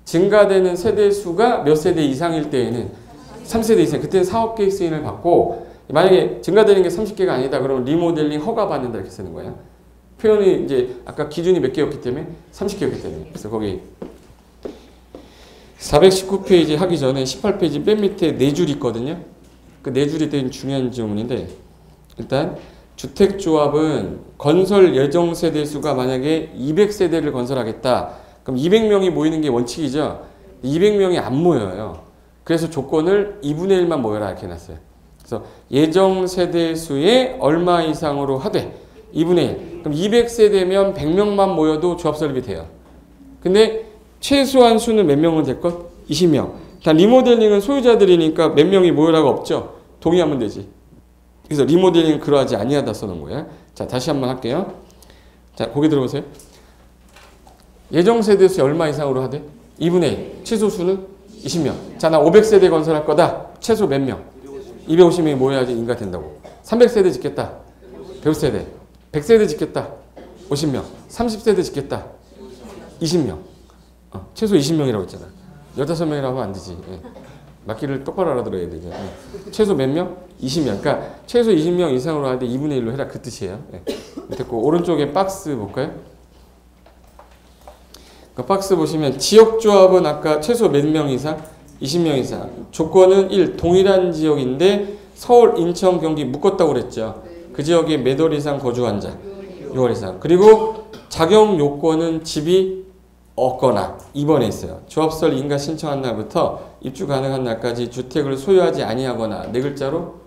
증가되는 세대 수가 몇 세대 이상일 때에는 3세대 이상, 그때는 사업계획 승인을 받고 만약에 증가되는 게 30개가 아니다 그러면 리모델링 허가 받는다 이렇게 쓰는 거야. 표현이 이제 아까 기준이 몇 개였기 때문에 30개였기 때문에 그래서 거기 419페이지 하기 전에 18페이지 맨 밑에 4줄 있거든요. 그 4줄이 되게 중요한 질문인데 일단 주택조합은 건설 예정 세대 수가 만약에 200세대를 건설하겠다. 그럼 200명이 모이는 게 원칙이죠. 200명이 안 모여요. 그래서 조건을 2분의 1만 모여라 이렇게 해놨어요. 그래서 예정 세대 수의 얼마 이상으로 하되 2분의 1. 그럼 200세대면 100명만 모여도 조합 설립이 돼요. 근데 최소한 수는 몇 명은 될 것? 20명. 다 리모델링은 소유자들이니까 몇 명이 모여라가 없죠. 동의하면 되지. 그래서 리모델링은 그러하지 아니하다 써놓은 거예요. 자, 다시 한번 할게요. 자, 고개 들어보세요. 예정 세대 수 얼마 이상으로 하되? 2분의 1. 최소 수는 20명. 자, 나 500세대 건설할 거다. 최소 몇 명? 250명이 모여야지 인가 된다고. 300세대 짓겠다. 100세대. 100세대 짓겠다. 50명. 30세대 짓겠다. 20명. 최소 20명이라고 했잖아. 15명이라고 하면 안 되지. 예. 맞기를 똑바로 알아들어야 되죠. 최소 몇 명? 20명. 그러니까 최소 20명 이상으로 하는데 2분의 1로 해라 그 뜻이에요. 됐고 오른쪽에 박스 볼까요? 그 박스 보시면 지역조합은 아까 최소 몇 명 이상? 20명 이상. 조건은 1. 동일한 지역인데 서울, 인천, 경기 묶었다고 그랬죠. 그 지역에 몇 월 이상 거주한 자. 6월 이상. 그리고 자격 요건은 집이 없거나 2번에 있어요. 조합설 인가 신청한 날부터 입주 가능한 날까지 주택을 소유하지 아니하거나 네 글자로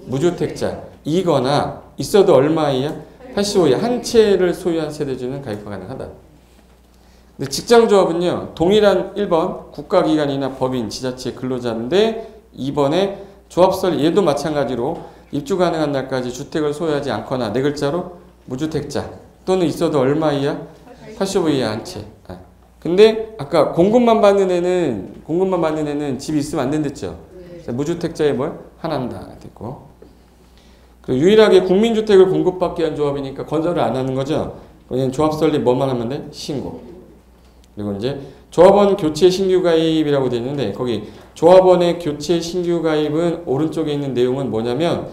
무주택자 이거나 있어도 얼마 이하? 85 이하 한 채를 소유한 세대주는 가입가 가능하다. 근데 직장조합은요. 동일한 1번 국가기관이나 법인, 지자체 근로자인데 2번에 조합설 얘도 마찬가지로 입주 가능한 날까지 주택을 소유하지 않거나 네 글자로 무주택자 또는 있어도 얼마 이하? 85 이하 한 채. 근데 아까 공급만 받는 애는 집이 있으면 안 된댔죠. 무주택자에 뭘? 하나다 됐고. 그리고 유일하게 국민주택을 공급받기 위한 조합이니까 건설을 안 하는 거죠. 그냥 조합 설립 뭐만 하면 돼? 신고. 그리고 이제 조합원 교체 신규 가입이라고 되어 있는데 거기 조합원의 교체 신규 가입은 오른쪽에 있는 내용은 뭐냐면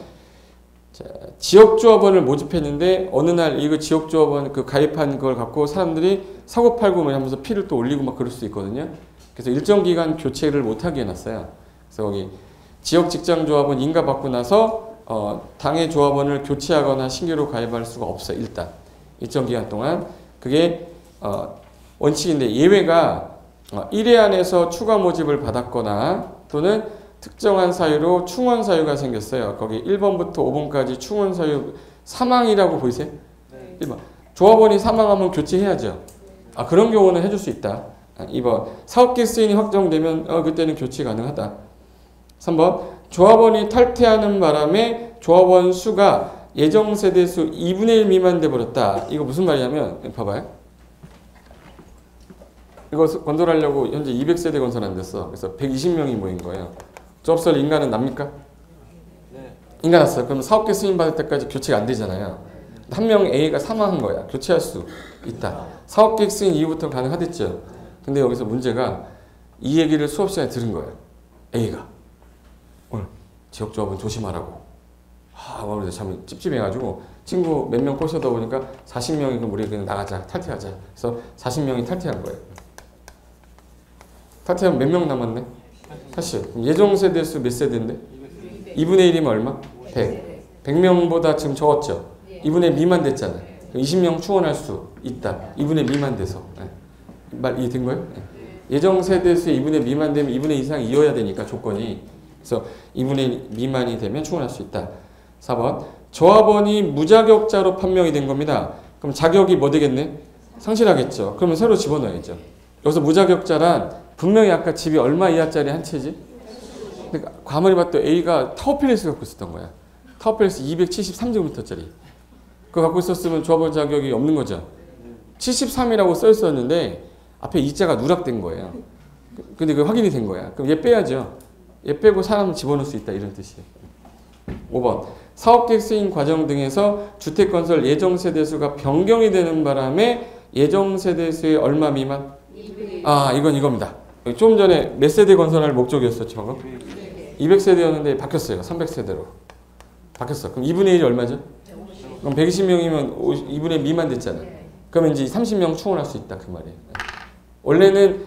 자, 지역조합원을 모집했는데 어느 날 이거 지역조합원 그 가입한 걸 갖고 사람들이 사고팔고 하면서 피를 또 올리고 막 그럴 수 있거든요. 그래서 일정 기간 교체를 못하게 해놨어요. 그래서 거기 지역 직장조합원 인가 받고 나서 당의 조합원을 교체하거나 신규로 가입할 수가 없어요. 일단 일정 기간 동안 그게 원칙인데 예외가 1회 안에서 추가 모집을 받았거나 또는 특정한 사유로 충원 사유가 생겼어요. 거기 1번부터 5번까지 충원 사유 사망이라고 보이세요? 네. 1번. 조합원이 사망하면 교체해야죠. 그런 경우는 해줄 수 있다. 2번. 사업계 수인이 확정되면 그때는 교체 가능하다. 3번. 조합원이 탈퇴하는 바람에 조합원 수가 예정 세대 수 2분의 1 미만 돼버렸다. 이거 무슨 말이냐면 봐봐요. 이거 건설하려고 현재 200세대 건설 안 됐어. 그래서 120명이 모인 거예요. 조합설 인가는 납니까? 네. 인가 났어요. 그럼 사업계 승인 받을 때까지 교체가 안 되잖아요. 한 명 A가 사망한 거야. 교체할 수 있다. 사업계획 승인 이후부터 가능하댔죠. 근데 여기서 문제가 이 얘기를 수업 시간에 들은 거예요. A가 오늘 지역조합은 조심하라고. 오늘 참 찝찝해가지고 친구 몇 명 꼬셔다 보니까 40명이 그럼 우리 그냥 나가자. 탈퇴하자. 그래서 40명이 탈퇴한 거예요. 탈퇴하면 몇 명 남았네? 80. 예정 세대수 몇 세대인데? 2분의 1이면 얼마? 100. 100명보다 지금 적었죠? 2분의 1 미만 됐잖아. 20명 충원할 수 있다. 2분의 1 미만 돼서. 말 이해된 거예요? 예정 세대수의 2분의 1 미만 되면 2분의 2 이상 이어야 되니까 조건이. 그래서 2분의 1 미만이 되면 충원할 수 있다. 4번. 조합원이 무자격자로 판명이 된 겁니다. 그럼 자격이 뭐 되겠네? 상실하겠죠. 그러면 새로 집어넣어야죠. 여기서 무자격자란 분명히 아까 집이 얼마 이하짜리 한 채지? 근데 아무리 봐도 A가 타워팰리스 갖고 있었던 거야. 타워팰리스 273제곱미터짜리. 그거 갖고 있었으면 조합원 자격이 없는 거죠. 73이라고 써 있었는데 앞에 이자가 누락된 거예요. 근데 그 확인이 된 거야. 그럼 얘 빼야죠. 얘 빼고 사람 집어넣을 수 있다 이런 뜻이에요. 5번. 사업계획 수행 과정 등에서 주택건설 예정세대수가 변경이 되는 바람에 예정세대수의 얼마 미만? 이건 이겁니다. 좀 전에 몇 세대 건설할 목적이었었죠? 방금? 200세대였는데 바뀌었어요. 300세대로. 바뀌었어. 그럼 2분의 1이 얼마죠? 그럼 120명이면 2분의 1 미만 됐잖아. 그러면 이제 30명 충원할 수 있다. 그 말이에요. 원래는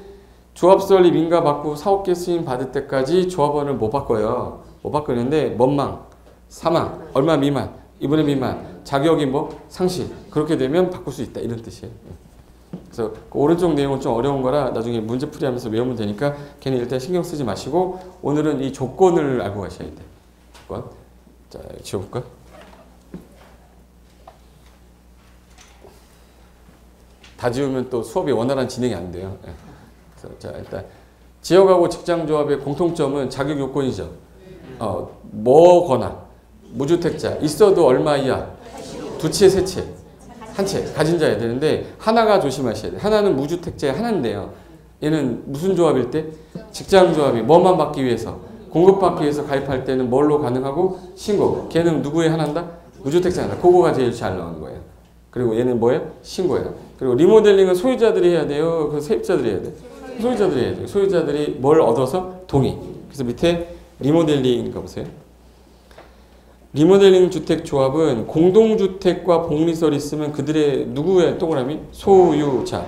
조합설립 인가 받고 사업계 승인 받을 때까지 조합원을 못 바꿔요. 못 바꾸는데 원망, 사망, 얼마 미만, 2분의 1 미만, 자격이 뭐 상실. 그렇게 되면 바꿀 수 있다. 이런 뜻이에요. 그래서 그 오른쪽 내용은 좀 어려운 거라 나중에 문제풀이 하면서 외우면 되니까 괜히 일단 신경 쓰지 마시고 오늘은 이 조건을 알고 가셔야 돼. 조건. 자, 지워볼까? 다 지우면 또 수업이 원활한 진행이 안 돼요. 그래서 자, 일단 지역하고 직장조합의 공통점은 자격 요건이죠. 뭐거나 무주택자 있어도 얼마 이하? 2채, 3채. 한 채 가진 자야 되는데 하나가 조심하셔야 돼요. 하나는 무주택자의 하나인데요. 얘는 무슨 조합일 때? 직장조합이 뭐만 받기 위해서? 공급받기 위해서 가입할 때는 뭘로 가능하고? 신고. 걔는 누구의 하나인다? 무주택자 하나. 그거가 제일 잘 나오는 거예요. 그리고 얘는 뭐예요? 신고예요. 그리고 리모델링은 소유자들이 해야 돼요? 그 세입자들이 해야 돼요? 소유자들이 해야 돼요. 소유자들이 뭘 얻어서? 동의. 그래서 밑에 리모델링 가보세요. 리모델링 주택 조합은 공동주택과 복리설이 있으면 그들의 누구의 동그라미? 소유자.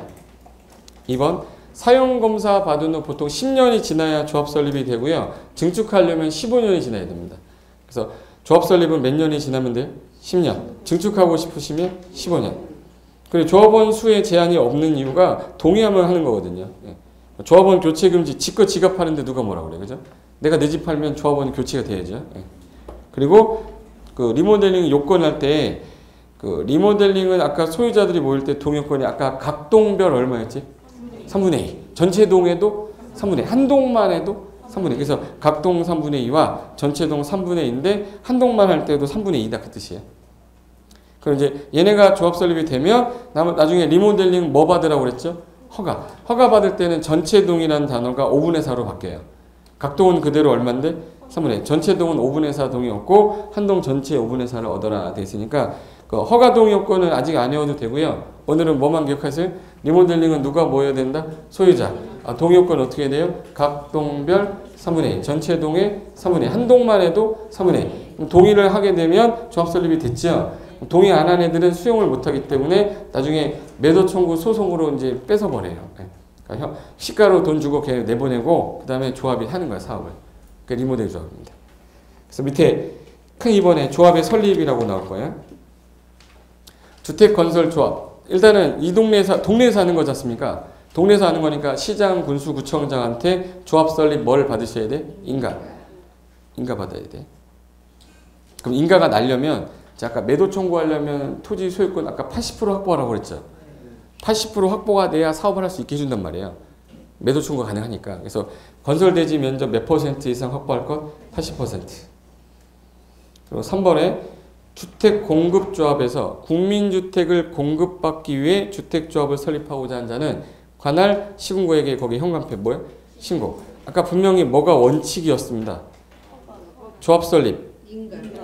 2번 사용검사 받은 후 보통 10년이 지나야 조합 설립이 되고요. 증축하려면 15년이 지나야 됩니다. 그래서 조합 설립은 몇 년이 지나면 돼요? 10년. 증축하고 싶으시면 15년. 그리고 조합원 수에 제한이 없는 이유가 동의하면 하는 거거든요. 조합원 교체 금지, 지껏 지갑하는데 누가 뭐라 그래, 그죠? 내가 내 집 팔면 조합원이 교체가 돼야죠. 그리고 그 리모델링 요건할 때 그 리모델링은 아까 소유자들이 모일 때 동요건이 아까 각 동별 얼마였지? 3분의 2. 전체 동에도 3분의 2. 한 동만 해도 3분의 2. 그래서 각 동 3분의 2와 전체 동 3분의 2인데 한 동만 할 때도 3분의 2다 그 뜻이에요. 그럼 이제 얘네가 조합 설립이 되면 나중에 리모델링 뭐 받으라고 그랬죠? 허가. 허가 받을 때는 전체 동이라는 단어가 5분의 4로 바뀌어요. 각 동은 그대로 얼마인데? 3분의 2. 전체 동은 5분의 4 동이 없고 한 동 전체 5분의 4를 얻어라 돼 있으니까 그 허가 동 요건은 아직 안 외워도 되고요. 오늘은 뭐만 기억하세요? 리모델링은 누가 모여야 된다? 소유자. 동 요건 어떻게 돼요? 각 동별 3분의 2. 전체 동의 3분의 2. 한 동만 해도 3분의 2. 동의를 하게 되면 조합 설립이 됐죠. 동의 안 한 애들은 수용을 못 하기 때문에 나중에 매도 청구 소송으로 이제 뺏어버려요. 그러니까 시가로 돈 주고 걔 내보내고 그 다음에 조합이 하는 거야, 사업을. 그게 리모델 조합입니다. 그래서 밑에 큰 2번에 조합의 설립이라고 나올 거예요. 주택 건설 조합. 일단은 이 동네에서 하는 거지 않습니까? 동네에서 하는 거니까 시장, 군수, 구청장한테 조합 설립 뭘 받으셔야 돼? 인가 받아야 돼. 그럼 인가가 나려면 아까 매도 청구하려면 토지 소유권 아까 80% 확보하라고 그랬죠. 80% 확보가 돼야 사업을 할 수 있게 해준단 말이에요. 매도 청구가 가능하니까. 그래서 건설대지 면적 몇 퍼센트 이상 확보할 것? 80%. 그리고 3번에 주택공급조합에서 국민주택을 공급받기 위해 주택조합을 설립하고자 한 자는 관할 시군구에게 거기 현관패 뭐예요? 신고. 아까 분명히 뭐가 원칙이었습니다. 조합 설립.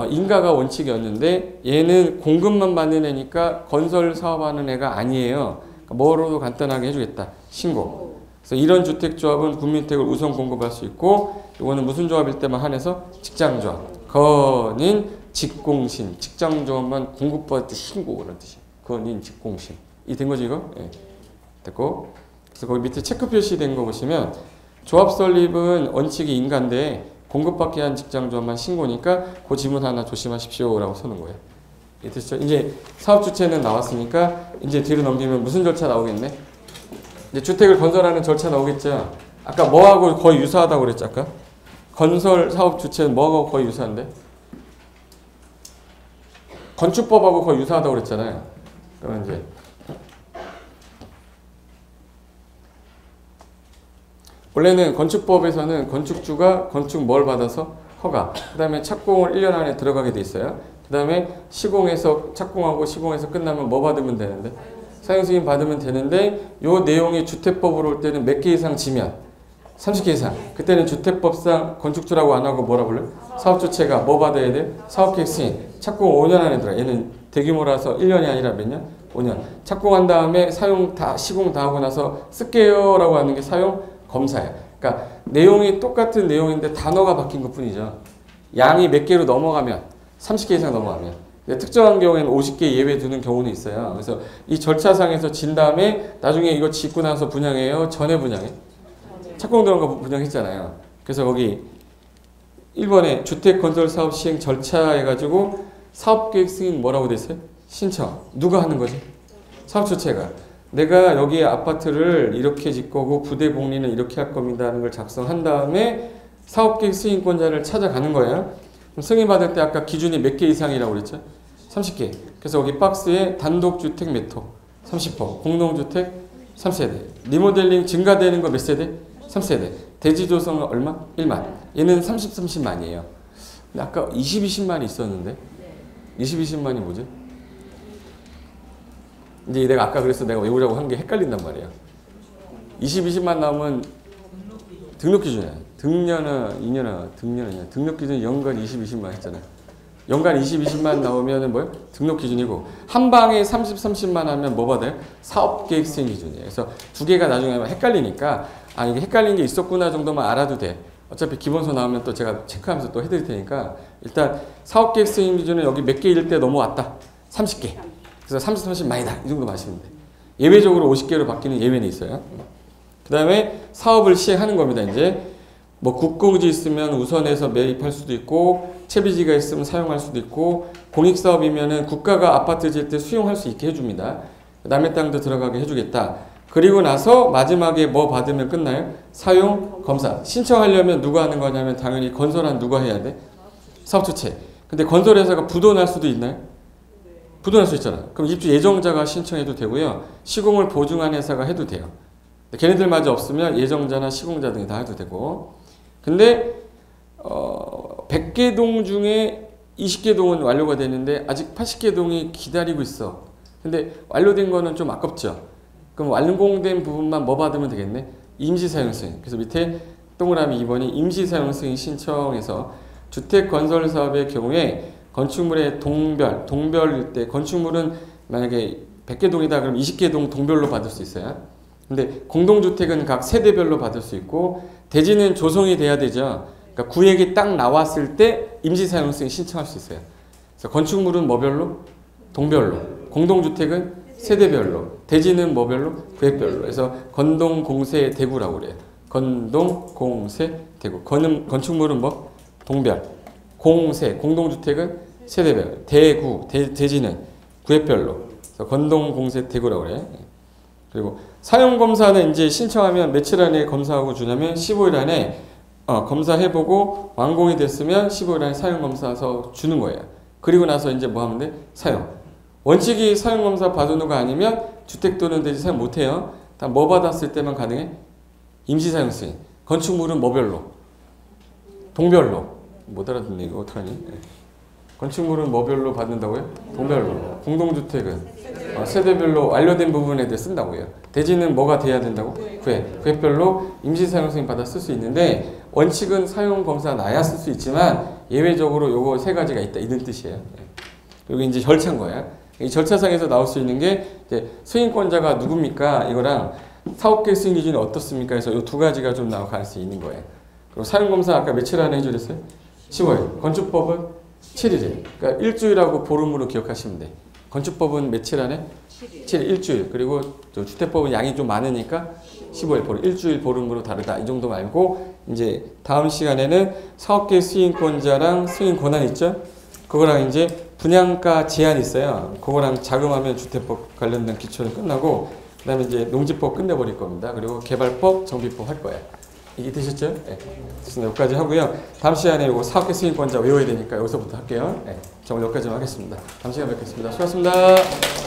인가가 원칙이었는데 얘는 공급만 받는 애니까 건설 사업하는 애가 아니에요. 그러니까 뭐로도 간단하게 해주겠다. 신고. 그래서 이런 주택조합은 국민주택을 우선 공급할 수 있고 이거는 무슨 조합일 때만 한해서 직장조합. 건인 직공신. 직장조합만 공급받을 때 신고라는 뜻이에요. 건인 직공신. 이 된 거지 이거? 네. 됐고. 그래서 거기 밑에 체크 표시된 거 보시면 조합 설립은 원칙이 인가인데 공급받기 위한 직장조합만 신고니까 그 지문 하나 조심하십시오라고 쓰는 거예요. 됐죠? 이제 사업 주체는 나왔으니까 이제 뒤로 넘기면 무슨 절차 나오겠네? 이제 주택을 건설하는 절차 나오겠죠? 아까 뭐하고 거의 유사하다고 그랬죠? 아까? 건설 사업 주체는 뭐하고 거의 유사한데? 건축법하고 거의 유사하다고 그랬잖아요. 그러면 이제 원래는 건축법에서는 건축주가 건축 뭘 받아서 허가, 그 다음에 착공을 1년 안에 들어가게 돼 있어요. 그 다음에 시공해서 착공하고 시공해서 끝나면 뭐 받으면 되는데? 사용승인 받으면 되는데 요 내용이 주택법으로 올 때는 몇 개 이상 지면 30개 이상. 그때는 주택법상 건축주라고 안 하고 뭐라 불러요? 사업주체가 뭐 받아야 돼? 사업계획 승인. 착공 5년 안에 들어가. 얘는 대규모라서 1년이 아니라 몇 년? 5년. 착공한 다음에 시공 다 하고 나서 쓸게요 라고 하는 게 사용 검사예요. 그러니까 내용이 똑같은 내용인데 단어가 바뀐 것 뿐이죠. 양이 몇 개로 넘어가면 30개 이상 넘어가면 특정한 경우에는 50개 예외 두는 경우는 있어요. 그래서 이 절차상에서 진 다음에 나중에 이거 짓고 나서 분양해요? 전에 분양해? 착공 들어간 거 분양했잖아요. 그래서 거기 1번에 주택건설사업 시행 절차 해가지고 사업계획 승인 뭐라고 돼 있어요? 신청. 누가 하는 거지? 사업주체가. 내가 여기 아파트를 이렇게 짓 거고 부대 복리는 이렇게 할 겁니다 하는 걸 작성한 다음에 사업계획 승인권자를 찾아가는 거예요. 그럼 승인받을 때 아까 기준이 몇 개 이상이라고 그랬죠? 30개. 그래서 여기 박스에 단독주택 몇 호? 30호. 공동주택 3세대. 리모델링 증가되는 거 몇 세대? 3세대. 대지 조성은 얼마? 1만. 얘는 30, 30만이에요. 근데 아까 20, 20만이 있었는데 20, 20만이 뭐지? 이제 내가 아까 그래서 내가 외우라고 한 게 헷갈린단 말이에요. 20, 20만 나오면 등록 기준이야. 등년은 2년은 등년이야. 등록 기준 연간 20, 20만 했잖아요. 연간 20, 20만 나오면은 뭐예요? 등록 기준이고 한 방에 30, 30만 하면 뭐 받아요? 사업계획 수행 기준이에요. 그래서 두 개가 나중에 헷갈리니까 이게 헷갈린 게 있었구나 정도만 알아도 돼. 어차피 기본서 나오면 또 제가 체크하면서 또 해드릴 테니까 일단 사업계획 수행 기준은 여기 몇 개일 때 넘어왔다. 30개. 그래서 30, 30 많이다. 이 정도 마시면 돼. 예외적으로 50개로 바뀌는 예외는 있어요. 그 다음에 사업을 시행하는 겁니다. 이제 뭐 국공지 있으면 우선해서 매입할 수도 있고 채비지가 있으면 사용할 수도 있고 공익사업이면은 국가가 아파트 지을 때 수용할 수 있게 해줍니다. 남의 땅도 들어가게 해주겠다. 그리고 나서 마지막에 뭐 받으면 끝나요? 사용 검사. 신청하려면 누가 하는 거냐면 당연히 건설한 누가 해야 돼? 사업주체. 근데 건설회사가 부도날 수도 있나요? 부도날 수 있잖아. 그럼 입주 예정자가 신청해도 되고요. 시공을 보증한 회사가 해도 돼요. 걔네들마저 없으면 예정자나 시공자 등이 다 해도 되고. 근데 100개 동 중에 20개 동은 완료가 되는데 아직 80개 동이 기다리고 있어. 근데 완료된 거는 좀 아깝죠. 그럼 완공된 부분만 뭐 받으면 되겠네? 임시사용승인. 그래서 밑에 동그라미 2번이 임시사용승인 신청해서 주택건설사업의 경우에 건축물의 동별일 때 건축물은 만약에 100개 동이다 그럼 20개 동 동별로 받을 수 있어요. 근데 공동주택은 각 세대별로 받을 수 있고 대지는 조성이 돼야 되죠. 그러니까 구획이 딱 나왔을 때 임시사용승인 신청할 수 있어요. 그래서 건축물은 뭐별로? 동별로. 공동주택은 세대별로. 대지는 뭐별로? 구획별로. 그래서 건동공세대구라고 그래요. 건동공세대구. 건축물은 뭐? 동별. 공세. 공동주택은 세대별. 대구. 대지는 구획별로. 그래서 건동공세대구라고 그래요. 그리고 사용검사는 이제 신청하면 며칠 안에 검사하고 주냐면 15일 안에 검사해보고 완공이 됐으면 15일 안에 사용검사서 주는 거예요. 그리고 나서 이제 뭐 하면 돼? 사용. 원칙이 사용검사 받은 후가 아니면 주택 또는 대지 사용 못해요. 다 뭐 받았을 때만 가능해? 임시사용승인. 건축물은 뭐별로? 동별로. 못 알아듣네 이거 어떡하니? 건축물은 뭐별로 받는다고요? 동별로. 공동주택은 세대별로 완료된 부분에 대해 쓴다고요. 대지는 뭐가 돼야 된다고? 구획별로 임시사용승인 받아 쓸 수 있는데 원칙은 사용검사 나야 쓸 수 있지만 예외적으로 요거 세 가지가 있다 이런 뜻이에요. 그리고 이제 절차인 거야. 이 절차상에서 나올 수 있는 게 이제 승인권자가 누굽니까? 이거랑 사업계획 승인 기준이 어떻습니까? 해서 이 두 가지가 좀 나올 가능성이 있는 거예요. 그리고 사용검사 아까 며칠 안에 해주랬어요? 15일. 건축법은 7일이에요. 그러니까 일주일하고 보름으로 기억하시면 돼. 건축법은 며칠 안에? 7일, 일주일. 그리고 주택법은 양이 좀 많으니까 15일 보름, 일주일 보름으로 다르다. 이 정도 말고 이제 다음 시간에는 사업계획 승인권자랑 승인 권한 있죠? 그거랑 이제 분양가 제한이 있어요. 그거랑 자금하면 주택법 관련된 기초는 끝나고 그 다음에 이제 농지법 끝내버릴 겁니다. 그리고 개발법, 정비법 할 거예요. 이게 되셨죠? 네. 여기까지 하고요. 다음 시간에 이거 사업계획 승인권자 외워야 되니까 여기서부터 할게요. 네. 저 오늘 여기까지만 하겠습니다. 다음 시간에 뵙겠습니다. 수고하셨습니다.